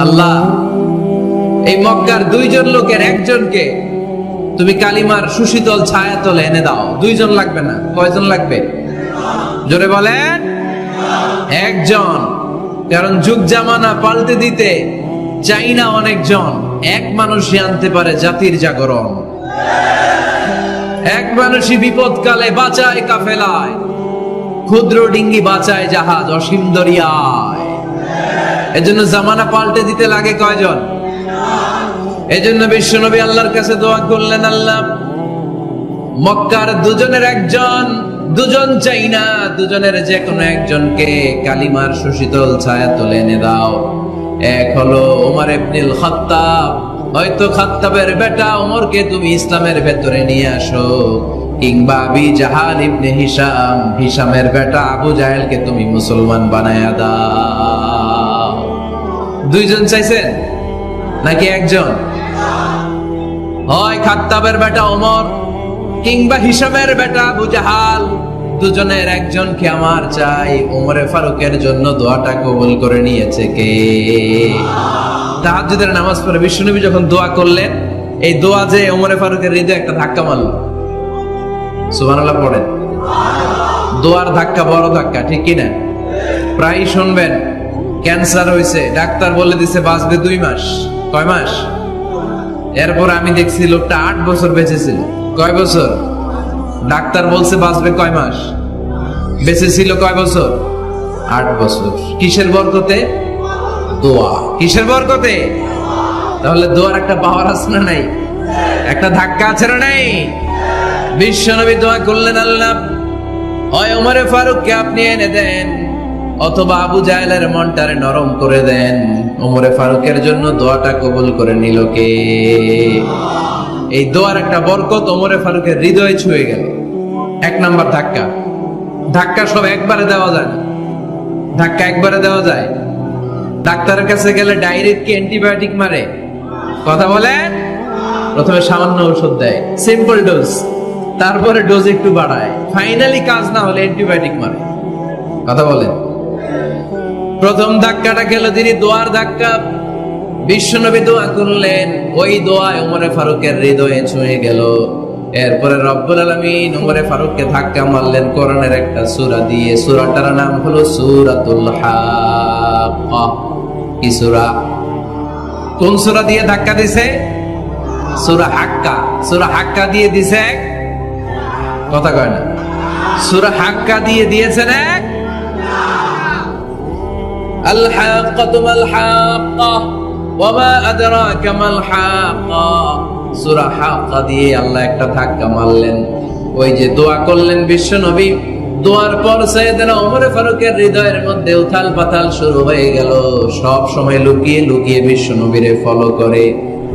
আল্লাহ, এই মক্কার দুইজন লোকের একজনকে তুমি কালিমার সুশীতল ছায়াতলে এনে দাও। দুইজন লাগবে না, কয়জন লাগবে? জোরে বলেন, একজন। কারণ যুগ জামানা পাল্টে দিতে চাই না অনেকজন, এক মানুষই আনতে পারে জাতির জাগরণ। এক মানুষই বিপদকালে বাঁচায় কাফেলায়, ক্ষুদ্র ডিঙ্গি বাঁচায় জাহাজ অসীম দরিয়ায়। এজন্য জামানা পাল্টে দিতে লাগে কয়জন? এজন্য বিশ্বনবী আল্লাহর কাছে দোয়া করলেন, আল্লাহ মক্কার দুজনের একজন, দুজন চাই না, দুজনের যে কোনো একজনকে কালিমার সুশীতল ছায়াতলে এনে দাও। এক হলো ওমর ইবনুল খাত্তাব, হয়তো খাত্তাবের বেটা ওমরকে তুমি ইসলামের ভেতরে নিয়ে আসো, কিংবা আবি জাহাল ইবনে হিশাম, হিশামের বেটা আবু জাহেলকে তুমি মুসলমান বানায়া দাও। দুইজন চাইছেন নাকি একজন? হয় খাত্তাবের বেটা ওমর কিংবা হিশামের বেটা আবু জাহাল, দুজনের একজনকে আমার চাই। ওমরে ফারুকের জন্য দোয়াটা কবুল করে নিয়েছে কে? তাহাজ্জুদের নামাজ পড়ে বিশ্বনবী যখন দোয়া করলেন, এই দোয়া যে ওমরে ফারুকের হৃদয়ে একটা ধাক্কা মারল। সুবহানাল্লাহ পড়েন। দোয়ার ধাক্কা বড় ধাক্কা, ঠিক কি না? প্রায় শুনবেন ক্যান্সার হয়েছে, ডাক্তার বলে দিছে বাঁচবে 2 মাস। কয় মাস? এরপর আমি দেখছি লোকটা 8 বছর বেঁচে ছিল। কয় বছর? ডাক্তার বলছে বাঁচবে কয় মাস, বেঁচে ছিল কয় বছর? 8 বছর। কিসের বরকতে? দোয়া। কিসের বরকতে? তাহলে দোয়ার একটা পাওয়ার আছে না নাই? একটা ধাক্কা আছে না নাই? বিশ্বনবী দোয়া করলেন, আল্লাহ হয় ওমরে ফারুককে আপনি এনে দেন, অথবা আবু জাহেলের মনটারে নরম করে দেন। ওমরে ফারুকের জন্য দোয়াটা কবুল করে নিল কে? এই দোয়ার একটা বরকত ওমরে ফারুকের হৃদয়ে ছুঁয়ে গেল। 1 নাম্বার ধাক্কা। ধাক্কা সব একবারে দেওয়া যায় না। ধাক্কা একবারে দেওয়া যায়? ডাক্তারের কাছে গেলে ডাইরেক্ট কি অ্যান্টিবায়োটিক মারে? কথা বলেন। প্রথমে সামান্য ওষুধ দেয়, সিম্পল ডোজ, তারপরে ডোজ একটু বাড়ায়, ফাইনালি কাজ না হলে অ্যান্টিবায়োটিক মারে। কথা বলেন। প্রথম ধাক্কাটা গেল তিনি দোয়ার ধাক্কা। বিশ্বনবী দোয়া করলেন, ওই দোয়ায় ওমরে ফারুকের হৃদয়ে ছুঁয়ে গেল। এরপরে রব্বুল আলামিন ওমরে ফারুককে ধাক্কা মারলেন কোরআনের একটা সূরা দিয়ে। সূরাটার নাম হলো সূরাতুল হাক্কা। কি সূরা? কোন সূরা দিয়ে ধাক্কা দিছে? সূরা হাক্কা। সূরা হাক্কা দিয়ে দিছে এক, কথা কয় না। সূরা হাক্কা দিয়ে দিয়েছেন এক। আল হাক্কাতু মাল হাক্কা ওয়া মা আদরাকা মাল হাক্কা। সূরা হাক্কা দিয়ে আল্লাহ একটা ধাক্কা মারলেন। ওই যে দোয়া করলেন বিশ্বনবী, দোয়ার পর সাইয়েদনা ওমরে ফারুকের হৃদয়ের মধ্যে উথাল পাতাল শুরু হয়ে গেল। সব সময় লুকিয়ে লুকিয়ে বিশ্বনবীরে ফলো করে।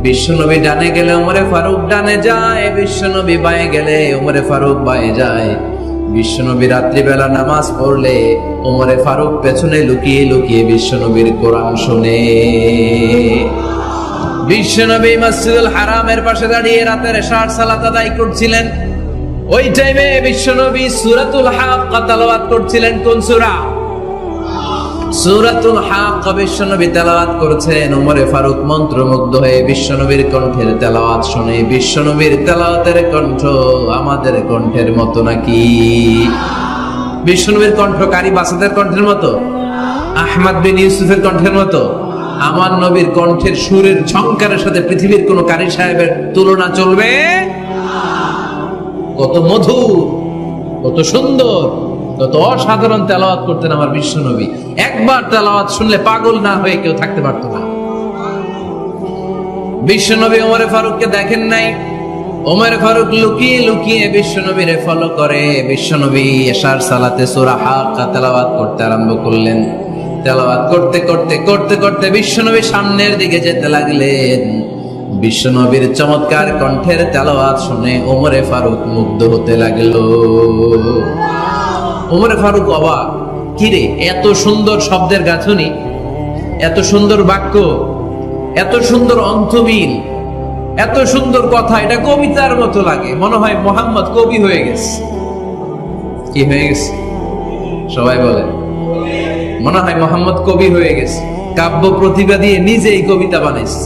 বিশ্বনবী ডানে গেলে ওমরে ফারুক ডানে যায়, বিশ্বনবী বায়ে গেলে ওমরে ফারুক বায়ে যায়। বিশ্বনবী রাত্রিবেলা নামাজ পড়লে ওমরে ফারুক পেছনে লুকিয়ে লুকিয়ে বিশ্বনবীর কোরআন শুনে। বিশ্বনবী মসজিদুল হারামের পাশে দাঁড়িয়ে রাতের এশার সালাত আদায় করছিলেন। ওই টাইমে বিশ্বনবী সূরাতুল হাক্কা তেলাওয়াত করছিলেন। কোন সূরা? সূরাতুল হাক্কা বিশ্বনবী তেলাওয়াত করেছেন। ওমরে ফারুক মন্ত্রমুগ্ধ হয়ে বিশ্বনবীর কণ্ঠের তেলাওয়াত শুনে। বিশ্বনবীর তেলাওয়াতের কণ্ঠ আমাদের কণ্ঠের মতো নাকি? বিশ্বনবীর কণ্ঠ কারি বাসাদের কণ্ঠের মতো? আহমদ বিন ইউসুফের কণ্ঠের মতো? আমার নবীর কণ্ঠের সুরের ঝংকারের সাথে পৃথিবীর কোন কারি সাহেবের তুলনা চলবে? কত মধুর, কত সুন্দর, কত অসাধারণ তেলাওয়াত করতেন আমার বিশ্বনবী। একবার তেলাওয়াত শুনলে পাগল না হয়ে কেউ থাকতে পারতো না। বিশ্বনবী ওমরে ফারুককে দেখেন নাই। ওমরে ফারুক লুকিয়ে লুকিয়ে বিশ্বনবীরে ফলো করে। বিশ্বনবী এশার সালাতে সূরা হাক্কা তেলাওয়াত করতে আরম্ভ করলেন। তেলাওয়াত করতে করতে করতে করতে বিশ্বনবী সামনের দিকে যেতে লাগলেন। বিশ্বনবীর চমৎকার কণ্ঠের তেলাওয়াত শুনে ওমরে ফারুক মুগ্ধ হতে লাগলো। ওমরে ফারুক অবাক, কিরে এত সুন্দর শব্দের গাঁথনি, এত সুন্দর বাক্য, এত সুন্দর অন্তমিল, এত সুন্দর কথা, এটা কবিতার মতো লাগে। মনে হয় মোহাম্মদ কবি হয়ে গেছে। কি হয়ে গেছে? সবাই বলে মনে হয় মোহাম্মদ কবি হয়ে গেছে। কাব্য প্রতিভা দিয়ে নিজেই কবিতা বানাইছে।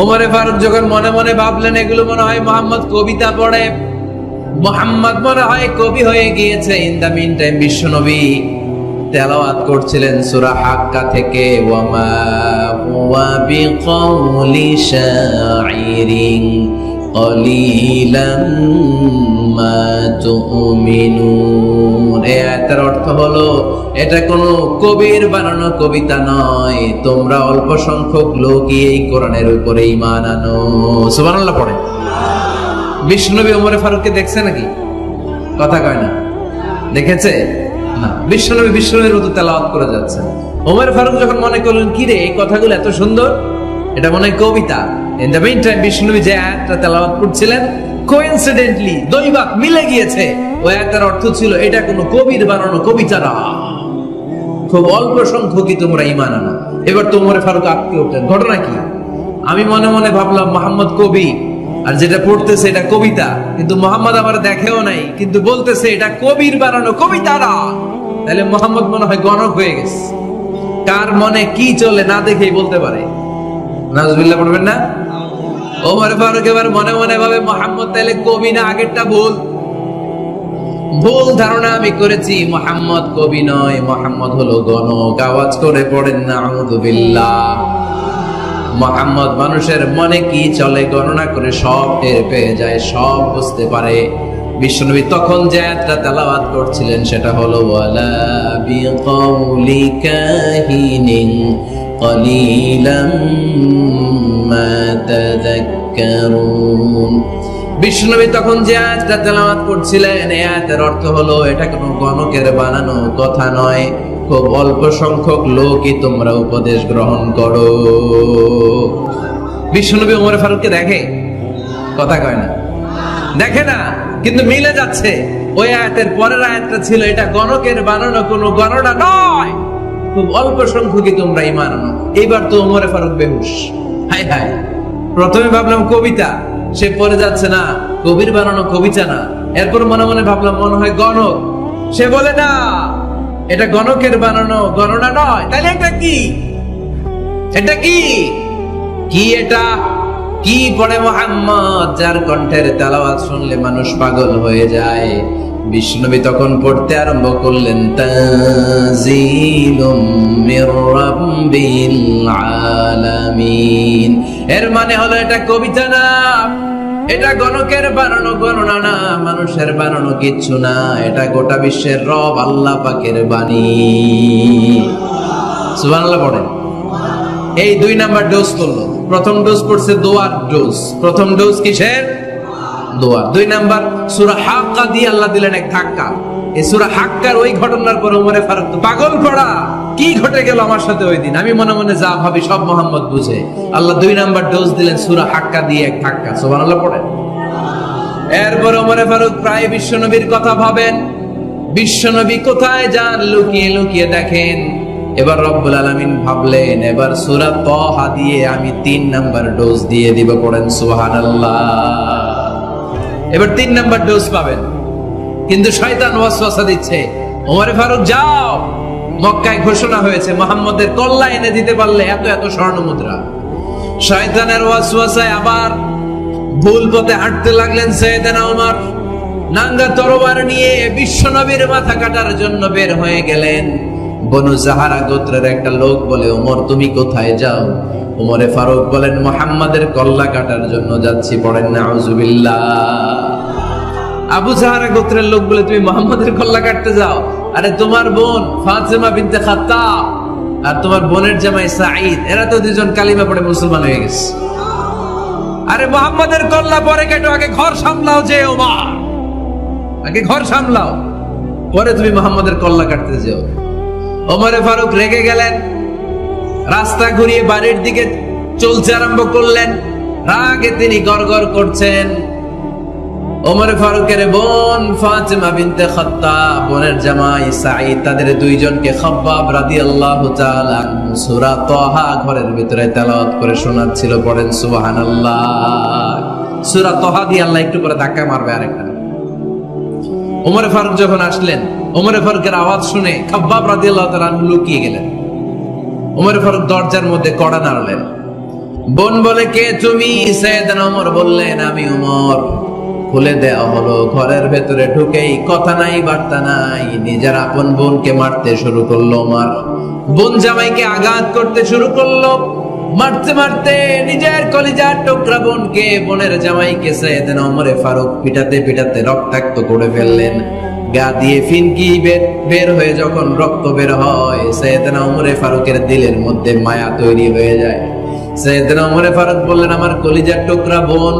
ওমরে ফারুক যখন মনে মনে ভাবলেন এগুলো মনে হয় মোহাম্মদ কবিতা পড়ে, মোহাম্মদ মনে হয় কবি হয়ে গিয়েছে। ইন দা মিন টাইম বিশ্বনবী তেলাওয়াত করছিলেন সূরা হাক্কা থেকে, ওয়ামা হুয়া বিকাউলি শাইরিন ক্বালিলাম মা তুমিনুন। এই আয়াতের অর্থ হলো এটা কোনো কবির বানানো কবিতা নয়, তোমরা অল্প সংখ্যক লোকই এই কোরআনের উপরে ঈমান আনো। সুবহানাল্লাহ পড়ে। বিশ্বনবী ওমরে ফারুককে দেখছে নাকি? কথা কয় না, দেখেছে না? বিশ্বনবীর মতো তেলাওয়াত করে যাচ্ছে। ওমর ফারুক যখন মনে করলেন কি রে এই কথাগুলো এত সুন্দর, এটা মনে হয় কবিতা। ইন দ্য মিন টাইম বিশ্বনবী যে আয়াতটা তেলাওয়াত করছিলেন, কোইন্সিডেন্টলি দৈবাত মিলে গিয়েছে। ওই আয়াতের অর্থ ছিল এটা কোনো কবির বানানো কবিতা না, খুব অল্প সংখ্যকই তোমরা ঈমান আনো। এবার তো ওমর ফারুক আটকে উঠলেন, ঘটনা কি? আমি মনে মনে ভাবলাম মোহাম্মদ কবি, আর যেটা পড়তেছে এটা কবিতা, কিন্তু মোহাম্মদ আমার দেখেও নাই, কিন্তু বলতেছে এটা কবির বানানো কবিতা না। তাহলে মোহাম্মদ মনে হয় গণক হয়ে গেছে। কার মনে কি চলে না দেখেই বলতে পারে। নাউজুবিল্লাহ পড়বেন না? ওমর ফারুক এবার মনে মনে ভাবে মোহাম্মদ তাহলে কবি না, আগেরটা ভুল ধারণা আমি করেছি। মোহাম্মদ কবি নয়, মোহাম্মদ হলো গণক। আওয়াজ করে পড়েন নাউযুবিল্লাহ। মোহাম্মদ মানুষের মনে কি চলে গণনা করে সব টের পেয়ে যায়, সব বুঝতে পারে। বিশ্বনবী তখন যে আয়াতটা তেলাওয়াত করছিলেন সেটা হলো ওয়ালা বিকাউলি কাহিনিন ক্বালিলাম মা তাযাক্কারুন। বিশ্বনবী তখন যে আয়াতটা তেলাওয়াত করছিলেন এই আয়াতের অর্থ হলো এটা কোনো গণকের বানানো কথা নয়, খুব অল্প সংখ্যক লোকই তোমরা উপদেশ গ্রহণ করো। বিশ্বনবী ওমর ফারুককে দেখে? কথা কয় না, দেখে না, কিন্তু মিলে যাচ্ছে। ওই আয়াতের পরের আয়াতটা ছিল এটা গণকের বানানো কোনো গণনা নয়, খুব অল্প সংখ্যকই তোমরা ঈমান আনো। এইবার তো ওমর ফারুক বেহুশ। হায় হায়, প্রথমে ভাবলাম কবিতা, সে পড়ে যাচ্ছে না কবির বানানো কবিতা না। এরপর মনে মনে ভাবলাম মনে হয় গণক, সে বলে না এটা গণকের বানানো গণনা নয়। তাহলে এটা কি? এটা কি কি এটা কি পড়ে মুহাম্মদ, যার কণ্ঠের তেলাওয়াত শুনলে মানুষ পাগল হয়ে যায়। বিশ্বনবী তখন পড়তে আরম্ভ করলেন তানজিলুম মির রাব্বিল আলামিন। এর মানে হলো এটা কবিতা না, এটা গণকের বানানো গণনা না, মানুষের বানানো কিচ্ছু না, এটা গোটা বিশ্বের রব আল্লাহ পাকের বাণী। সুবহানাল্লাহ পড়েন। এই 2 নাম্বার ডোজ করলো। প্রথম ডোজ পড়ছে দোয়ার ডোজ। প্রথম ডোজ কিসের? দোয়া। 2 নাম্বার সূরা হাক্কা দিয়ে আল্লাহ দিলেন এক ধাক্কা। এই সূরা হাক্কার ওই ঘটনার পর ওমরে ফারুক তো পাগল পড়া, কি ঘটে গেল আমার সাথে ওই দিন, আমি মনে মনে যা ভাবি সব মোহাম্মদ বুঝে। আল্লাহ 2 নাম্বার ডোজ দিলেন সূরা হাক্কা দিয়ে এক ধাক্কা। সুবহানাল্লাহ পড়েন। এরপর ওমরে ফারুক প্রায় বিশ্বনবীর কথা ভাবেন, বিশ্বনবী কোথায় যান লুকিয়ে লুকিয়ে দেখেন। এবার রব্বুল আলামিন ভাবলেন এবার সূরা তাহা দিয়ে আমি 3 নাম্বার ডোজ দিয়ে দিব। পড়েন সুবহানাল্লাহ। এবার 3 নাম্বার ডোজ পাবেন, কিন্তু শয়তান ওয়াসওয়াসা দিচ্ছে, ওমরে ফারুক যাও, মক্কায় ঘোষণা হয়েছে মুহাম্মদের কল্লা এনে দিতে পারলে এত এত স্বর্ণ মুদ্রা। শয়তানের ওয়াসওয়াসায় আবার ভুল পথে হাঁটতে লাগলেন সাইয়েদনা ওমর। নাঙ্গা তরবার নিয়ে বিশ্বনবীর মাথা কাটার জন্য বের হয়ে গেলেন। বনু জাহারা গোত্রের একটা লোক বলে, ওমর তুমি কোথায় যাও? ওমরে ফারুক বলেন মুহাম্মাদের কল্লা কাটার জন্য যাচ্ছি। পড়েন নাউজুবিল্লাহ। আবু জাহারা গোত্রের লোক বলে তুমি মুহাম্মাদের কল্লা কাটতে যাও? আরে তোমার বোন ফাতেমা বিনতে খাত্তাব আর তোমার বোনের জামাই সাঈদ, এরা তো 2 জন কালিমা পড়ে মুসলমান হয়ে গেছে। আরে মুহাম্মাদের কল্লা পরে কেটো, আগে ঘর সামলাও। যে ওমর, আগে ঘর সামলাও, পরে তুমি মুহাম্মাদের কল্লা কাটতে যাও। ওমরে ফারুক রেগে গেলেন, রাস্তা ঘুরিয়ে বাড়ির দিকে চলতে আরম্ভ করলেন। রাগে তিনি গড়গড় করছেন। ওমরে ফারুকের বোন ফাতেমা বিনতে খাত্তাব, বোনের জামাই সাঈদ, তাদের 2 জনকে খাব্বাব রাদিয়াল্লাহু তাআলা সূরা তাহা ঘরের ভিতরে তেলাওয়াত করে শোনাচ্ছিল। পড়েন সুবহানাল্লাহ। সূরা তাহা দিয়ে আল্লাহ একটু করে ধাক্কা মারবে আরেকটা। ওমরে ফারুক যখন আসলেন, ওমরে ফারুকের আওয়াজ শুনে খাব্বাব রাদিয়াল্লাহু তাআলা লুকিয়ে গেলেন। ওমর ফারুক দরজার মধ্যে কড়া নাড়লেন। বোন বলে, কে তুমি? সাইয়েদনা ওমর বললেন, আমি ওমর। খুলে দেওয়া হলো। ঘরের ভেতরে ঢুকেই কথা নাই বার্তা নাই, নিজের আপন বোনকে মারতে শুরু করলো। ওমর বোন জামাইকে আঘাত করতে শুরু করলো। মারতে মারতে নিজের কলিজার টুকরা বোনকে, বোনের জামাইকে সাইয়েদনা ওমর ফারুক পিটাতে পিটাতে রক্তাক্ত করে ফেললেন। গা দিয়ে ফিনকি বের হয়ে যখন রক্ত বের হয়, সাইয়েদনা ওমর ফারুকের দিলের মধ্যে মায়া তৈরি হয়ে যায়। সাইয়েদনা ওমর ফারুক বললেন, আমার কলিজার টুকরা বোন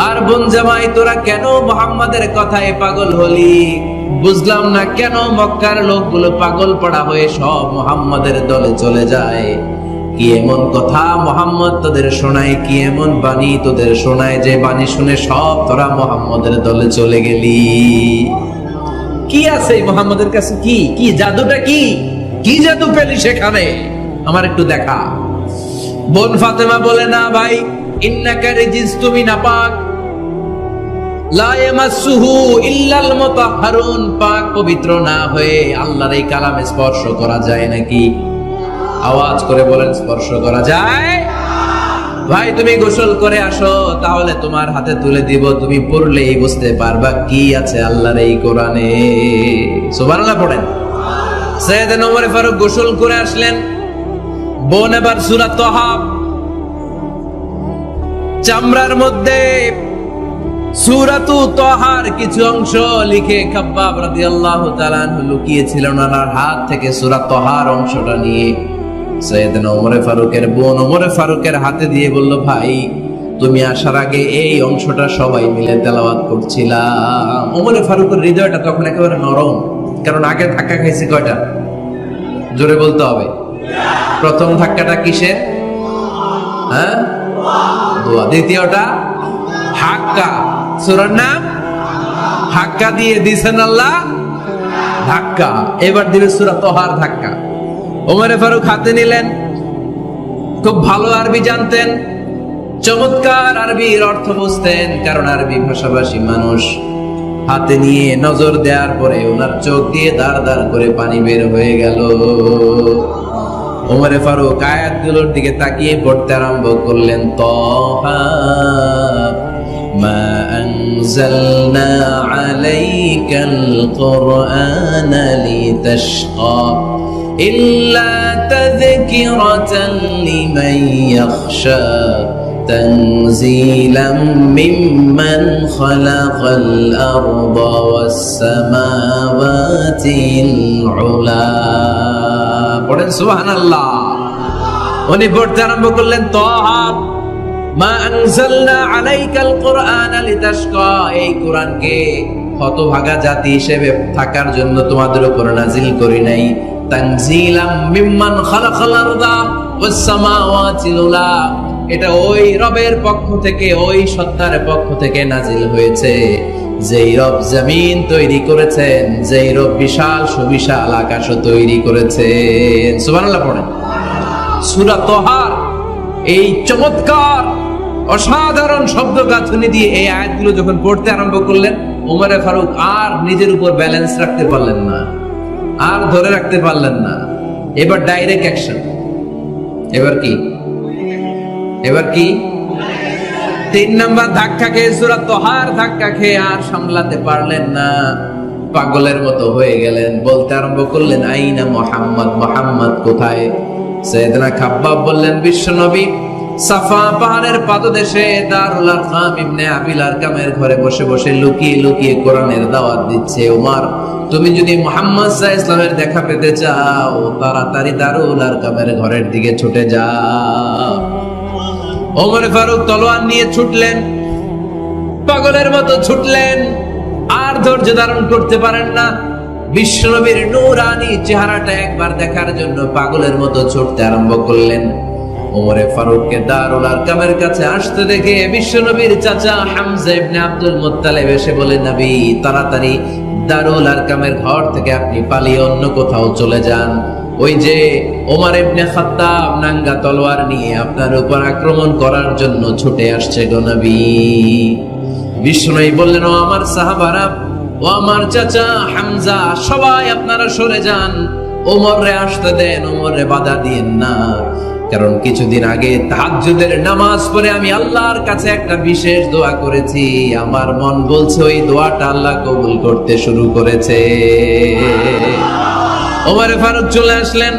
আর বোন জামাই, তোরা কেন মুহাম্মাদের কথায় পাগল হলি? বুঝলাম না কেন মক্কার লোকগুলো পাগল পড়া হয়ে সব মুহাম্মাদের দলে চলে যায়। কি এমন কথা মুহাম্মদ তোদের শোনায়? কি এমন বাণী তোদের শোনায় যে বাণী শুনে সব তোরা মুহাম্মাদের দলে চলে গেলি? কি আছে মুহাম্মাদের কাছে? কি কি জাদুটা? কি কি জাদু পেলি সেখানে? আমার একটু দেখা। বোন ফাতেমা বলে, না ভাই, ইন্নাকা রিজিস, তুমি নাপাক। লা ইয়ামাসসুহু ইল্লাল মুতাহহারুন, পাক পবিত্র না হয়ে আল্লাহর এই কালামে স্পর্শ করা যায় নাকি? আওয়াজ করে বলেন, স্পর্শ করা যায়? ভাই তুমি গোসল করে আসো, তাহলে তোমার হাতে তুলে দিব, তুমি পড়লেই বুঝতে পারবা কি আছে আল্লাহর এই কোরআনে। সুবহানাল্লাহ পড়েন। সাইয়েদনা ওমর ফারুক গোসল করে আসলেন। বোন এবার সূরা তাহা চামড়ার মধ্যে সূরাতু তাহার কিছু অংশ লিখে খাব্বাব রাদিয়াল্লাহু তাআলা আনহু লুকিয়েছিলেন ওনার হাত থেকে। সূরা তাহার অংশটা নিয়ে সাইয়েদনা ওমর ফারুকের বোন ওমর ফারুকের হাতে দিয়ে বলল, ভাই তুমি আসার আগে এই অংশটা সবাই মিলে তেলাওয়াত করছিলাম। ওমর ফারুকের হৃদয়টা তখন একেবারে নরম, কারণ আগে ধাক্কা খাইছে কয়টা? জোরে বলতে হবে। প্রথম ধাক্কাটা কিসের? হ্যাঁ, দোয়া। দ্বিতীয়টা হাক্কা, সূরার নাম হাক্কা দিয়ে দিয়েছেন আল্লাহ ধাক্কা। এবার দিবে সূরা তাহার ধাক্কা। ওমর ফারুক হাতে নিলেন। খুব ভালো আরবি জানতেন, চমৎকার আরবির অর্থ বুঝতেন, কারণ আরবি ভাষাভাষী মানুষ। হাতে নিয়ে নজর দেওয়ার পরে ওনার চোখ দিয়ে দাঁড় দাঁড় করে পানি বের হয়ে গেল। ওমর ফারুক আয়াতগুলোর দিকে তাকিয়ে পড়তে আরম্ভ করলেন। তাহা মা আনজালনা আলাইকাল কুরআনা লিতাশকা ইল্লা তাযকিরাতান লিমান ইয়াখশা তানজিলাম মিম্মান খালাকাল আরদা ওয়াস সামাওয়াতিল উলা। পড়েন সুবহানাল্লাহ। উনি পড়তে আরম্ভ করলেন, তাহা মা আনজালনা আলাইকাল কুরআনা লিতাশকা, এই কোরআনকে হতভাগা জাতি হিসেবে থাকার জন্য তোমাদের উপর নাজিল করি নাই। তানজিলাম মিম্মান খালাকাল আরদা ওয়াস সামাওয়াতিল উলা, এটা ওই রবের পক্ষ থেকে, ওই সত্তার পক্ষ থেকে নাজিল হয়েছে যেই রব জমিন তৈরি করেছেন, যেই রব বিশাল সুবিশাল আকাশও তৈরি করেছেন। সুবহানাল্লাহ পড়েন। সূরা তাহার এই চমৎকার অসাধারণ শব্দ গাঁথনি দিয়ে এই আয়াতগুলো যখন পড়তে আরম্ভ করলেন, ওমর ফারুক আর নিজের উপর ব্যালেন্স রাখতে পারলেন না, আর ধরে রাখতে পারলেন না। এবার ডাইরেক্ট অ্যাকশন। এবার কি? এবার কি? 3 নাম্বার ধাক্কা খেয়ে, সূরা তাহার ধাক্কা খেয়ে আর সামলাতে পারলেন না, পাগলের মতো হয়ে গেলেন। বলতে আরম্ভ করলেন, আইনা মুহাম্মদ, মুহাম্মদ কোথায়? সাইয়েদনা খাব্বাব বললেন, বিশ্বনবী সাফা পাহাড়ের পাদদেশে দারুল আরকাম ইবনে আবিল আরকামের ঘরে বসে বসে লুকিয়ে লুকিয়ে কোরআনের দাওয়াত দিচ্ছে। ওমর, তুমি যদি মুহাম্মদ সাল্লাল্লাহু আলাইহি ওয়াসাল্লামের দেখা পেতে চাও, তাড়াতাড়ি দারুল আরকামের ঘরের দিকে ছুটে যাও। ওমর ফারুক তলোয়ার নিয়ে ছুটলেন, পাগলের মতো ছুটলেন, আর ধৈর্য ধারণ করতে পারেন না। বিশ্বনবীর নূরানী চেহারাটা একবার দেখার জন্য পাগলের মতো ছুটতে আরম্ভ করলেন। ওমর ফারুককে দারুল আরকামের কাছে আসতে দেখে বিশ্বনবীর চাচা হামজা ইবনে আব্দুল মুত্তালিব এসে বলে, নবী তাড়াতাড়ি দারুল আরকামের ঘর থেকে আপনি পালিয়ে অন্য কোথাও চলে যান। ওই যে ওমর ইবনে খাত্তাব নাঙ্গা তলোয়ার নিয়ে আপনার উপর আক্রমণ করার জন্য ছুটে আসছে গো নবী। বিশ্বনবী বললেন, ও আমার সাহাবারা, ও আমার চাচা হামজা, সবাই আপনারা সরে যান, ওমরে আসতে দেন, ওমরে বাধা দিয়েন না। কারণ কিছুদিন আগে তাহাজ্জুদের নামাজ পড়ে আমি আল্লাহর কাছে একটা বিশেষ দোয়া করেছি, আমার মন বলছে ওই দোয়াটা আল্লাহ কবুল করতে শুরু করেছে। ওমরে ফারুক চলে আসলেন,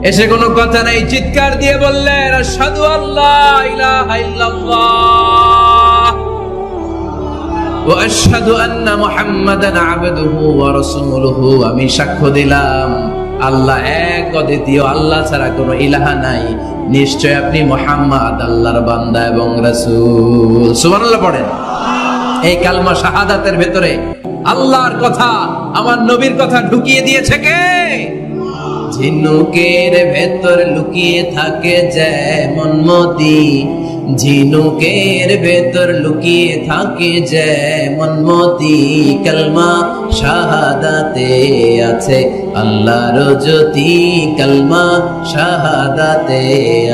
এসে কোনো কথা নাই, চিৎকার দিয়ে বললেন, আশহাদু আল্লা ইলাহা ইল্লাল্লাহ ওয়া আশহাদু আন্না মুহাম্মাদান আবদুহু ওয়া রাসূলুহু। আমি সাক্ষ্য দিলাম আল্লাহ এক, অদ্বিতীয়, আল্লাহ ছাড়া কোনো ইলাহা নাই, নিশ্চয় আপনি মুহাম্মদ আল্লাহর বান্দা এবং রাসূল। সুবহানাল্লাহ পড়েন। এই কালমা শাহাদাতের ভেতরে আল্লাহর কথা, আমার নবীর কথা ঢুকিয়ে দিয়েছে কে? ঝিনুকের ভেতর লুকিয়ে থাকে যেমন মতি, ঝিনুকের ভেতর লুকিয়ে থাকে যেমন মতি, কালমা শাহাদাতে আছে আল্লাহর জ্যোতি, কালমা শাহাদাতে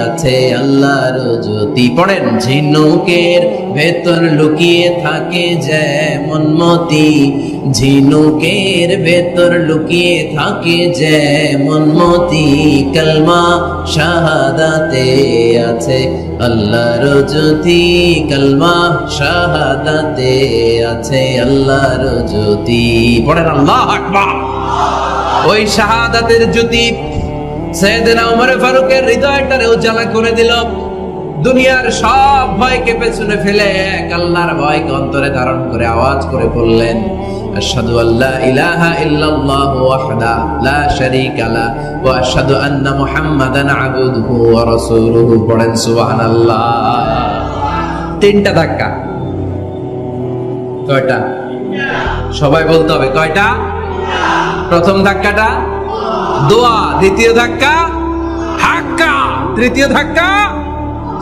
আছে আল্লাহর জ্যোতি। পড়েন, ঝিনুকের ভেতর লুকিয়ে থাকে যেমন মতি, ঝিনুকের ভেতর লুকিয়ে থাকে যেমন মতি, কালমা শাহাদাতে আছে আল্লাহর জ্যোতি, কালমা শাহাদাতে আছে আল্লাহর জ্যোতি। পড়েন আল্লাহু আকবার। ওই শাহাদাতের জ্যোতি সাইয়েদনা ওমর ফারুকের হৃদয়টারে উজালা করে দিল। দুনিয়ার সব ভয়কে পেছনে ফেলে এক আল্লাহর ভয়কে অন্তরে ধারণ করে আওয়াজ করে বললেন, আশহাদু আল্লা ইলাহা ইল্লাল্লাহ ওয়াহদাহু লা শারীকা লা ওয়া আশহাদু আন্না মুহাম্মাদান আবদুহু ওয়া রাসূলুহু। পড়েন সুবহানাল্লাহ। তিনটা ধাক্কা। কয়টা? সবাই বলতে হবে কয়টা? প্রথম ধাক্কাটা দোয়া, দ্বিতীয় ধাক্কা হাক্কা, তৃতীয় ধাক্কা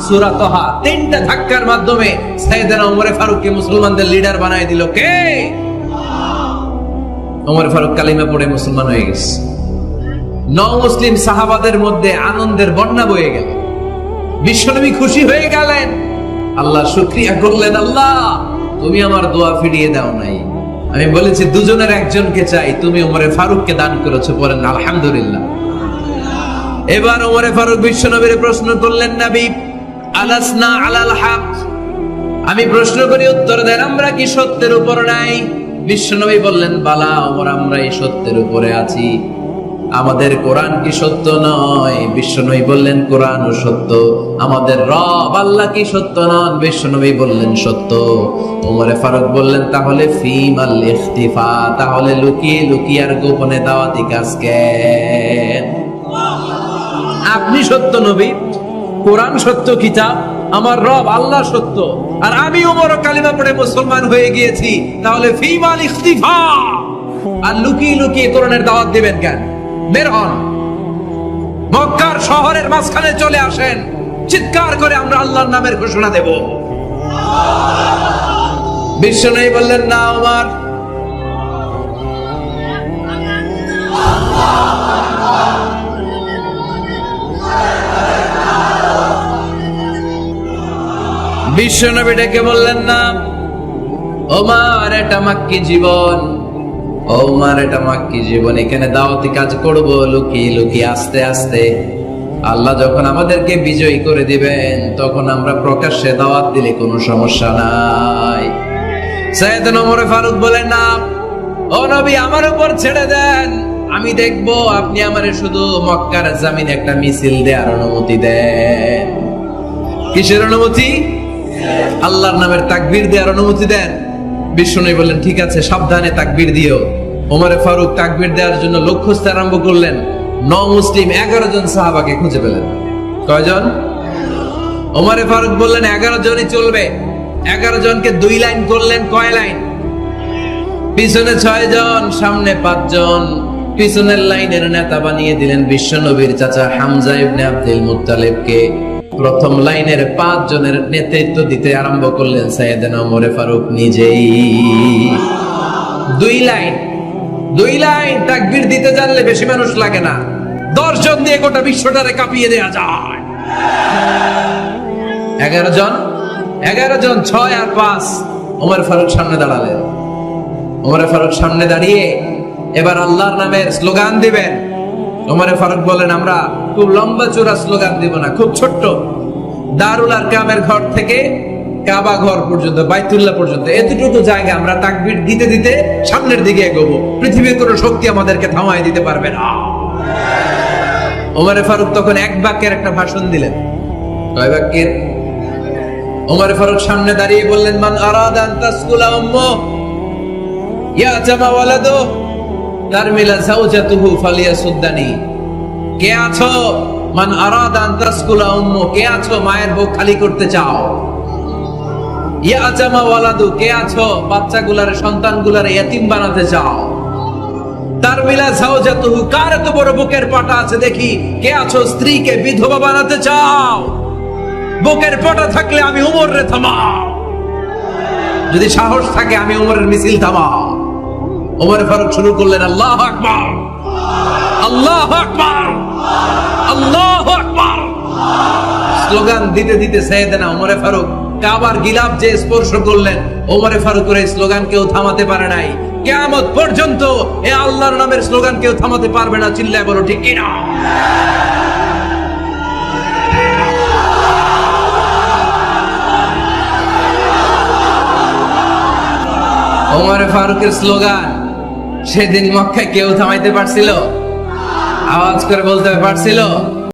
সূরা তাহা। তিনটা ধাক্কার মাধ্যমে সাইয়েদনা ওমর ফারুককে মুসলমানদের লিডার বানায় দিল কে? ওমর ফারুক কালিমা পড়ে মুসলমান হয়ে গেছে। মুসলিম সাহাবাদের মধ্যে আনন্দের বন্যা বয়ে গেল। বিশ্বনবী খুশি হয়ে গেলেন, আল্লাহ শুকরিয়া করলেন, আল্লাহ তুমি আমার দোয়া ফিরিয়ে দাও নাই। আমি বলেছি দুজনের একজনকে চাই, তুমি ওমরে ফারুককে দান করেছো। পড়েন আলহামদুলিল্লাহ। এবার ওমরে ফারুক বিশ্বনবীর প্রশ্ন করলেন, নবী আলাসনা আলাল হক, আমি প্রশ্ন করি উত্তর দেন, আমরা কি সত্যের উপর নাই? বিশ্বনবী বললেন, বালা ওমর, আমরা এই সত্যের উপরে আছি। আমাদের কোরআন কি সত্য নয়? বিশ্বনবী বললেন, কোরআনও সত্য। আমাদের রব আল্লাহ কি সত্য নন? বিশ্বনবী বললেন, সত্য। ওমরে ফারুক বললেন, তাহলে ফিমাল ইখতিফা, তাহলে লুকিয়ে লুকিয়ে আর গোপনে দাওয়াতি কাজ কেন? আপনি সত্য নবী, কোরআন সত্য কিতাব, আমার রব আল্লাহ সত্য, আর আমি ওমর কালিমা পড়ে মুসলমান হয়ে গিয়েছি, তাহলে ফিমাল ইখতিফা, আর লুকিয়ে লুকিয়ে কোরআনের দাওয়াত দিবেন কেন? বের হন, মক্কার শহরের মাঝখানে চলে আসেন, চিৎকার করে আমরা আল্লাহর নামের ঘোষণা দেব। বিশ্বনবী বললেন, না ওমর, বিশ্বনবী ডেকে বললেন, না ওমর, এটা মাক্কি জীবন, ওমর এটা মাক্কি জীবন, এখানে দাওয়াতি কাজ করব লুকিয়ে লুকিয়ে আস্তে আস্তে। আল্লাহ যখন আমাদেরকে বিজয়ী করে দিবেন তখন আমরা প্রকাশ্যে দাওয়াত দিলে কোনো সমস্যা নাই। সাইয়েদনা ওমর ফারুক বলেন, না ও নবী, আমার উপর ছেড়ে দেন, আমি দেখব আপনি আমারে শুধু মক্কার জমিনে একটা মিছিল দেওয়ার অনুমতি দেন। কিসের অনুমতি? আল্লাহর নামের তাকবীর দেওয়ার অনুমতি দেন। বিশ্বনবী বললেন, ঠিক আছে, সাবধানে তাকবীর দিও। ওমরে ফারুক তাকবীর দেওয়ার জন্য লোক খুঁজতে আরম্ভ করলেন। মুসলিম 11 জন সাহাবাকে খুঁজে পেলেন। কয়জন? ওমরে ফারুক বললেন 11 জনই চলবে। 11 জনকে 2 লাইন করলেন। কয় লাইন? পিছনে 6 জন, সামনে 5 জন। পিছনের লাইনের নেতা বানিয়ে দিলেন বিশ্বনবীর চাচা হামজা ইবনে আব্দুল মুত্তালিবকে। প্রথম লাইনের 5 জনের নেতৃত্ব দিতে আরম্ভ করলেন সাইয়েদনা ওমর ফারুক নিজেই। 2 লাইন তাকবীর দিতে জানলে বেশি মানুষ লাগে না, 10 জন দিয়ে গোটা বিশ্বটারে কাঁপিয়ে দেয়া যায়। 11 জন 6 আর 5 ওমর ফারুক সামনে দাঁড়ালেন। ওমর ফারুক সামনে দাঁড়িয়ে এবার আল্লাহর নামের স্লোগান দিবেন। ওমরে ফারুক বলেন, আমরা খুব লম্বা চূড়া স্লোগান দিব না, খুব ছোট্ট, দারুল আরকামের ঘর থেকে কাবা ঘর পর্যন্ত, বাইতুল্লাহ পর্যন্ত এতটুকু জায়গা আমরা তাকবীর দিতে দিতে সামনের দিকে এগোবো, পৃথিবীর কোনো শক্তি আমাদেরকে থামায় দিতে পারবে না। ওমরে ফারুক তখন এক বাক্যের একটা ভাষণ দিলেন। কয় বাক্যের? ওমরে ফারুক সামনে দাঁড়িয়ে বললেন, মান আরাদা আন তাসকুলা উম্মু ইয়া জামা ওয়ালাদু তারমিলা যাওজাতুহু ফালিয়াসুদ্দানি। কে আছো? মান আরাদা আন তাসকুলা উম্মু, কে আছো মায়ের বুক খালি করতে চাও? ইয়া জামা ওয়ালাদু, কে আছো বাচ্চাগুলার, সন্তানগুলার ইতিম বানাতে চাও? তারমিলা যাওজাতুহু, কার এত বড় বুকের পাটা আছে দেখি, কে আছো স্ত্রীকে বিধবা বানাতে চাও? বুকের পাটা থাকলে আমি উমর রে থামাও, যদি সাহস থাকে আমি উমরের মিছিল থামাও। ওমর ফারুক শুরু করলেন, আল্লাহু আকবার, আল্লাহু আকবার, আল্লাহু আকবার। স্লোগান দিতে দিতে সাইয়েদনা ওমর ফারুক কাবার গিলাফ যে স্পর্শ করলেন, ওমর ফারুকের এই স্লোগান কেউ থামাতে পারে নাই। কিয়ামত পর্যন্ত এই আল্লাহর নামের স্লোগান কেউ থামাতে পারবে না। চিল্লায় বলো ঠিক কিনা? ওমর ফারুকের স্লোগান সেদিন মক্কায় কেউ থামাইতে পারছিল? আওয়াজ করে বলতে পারছিল?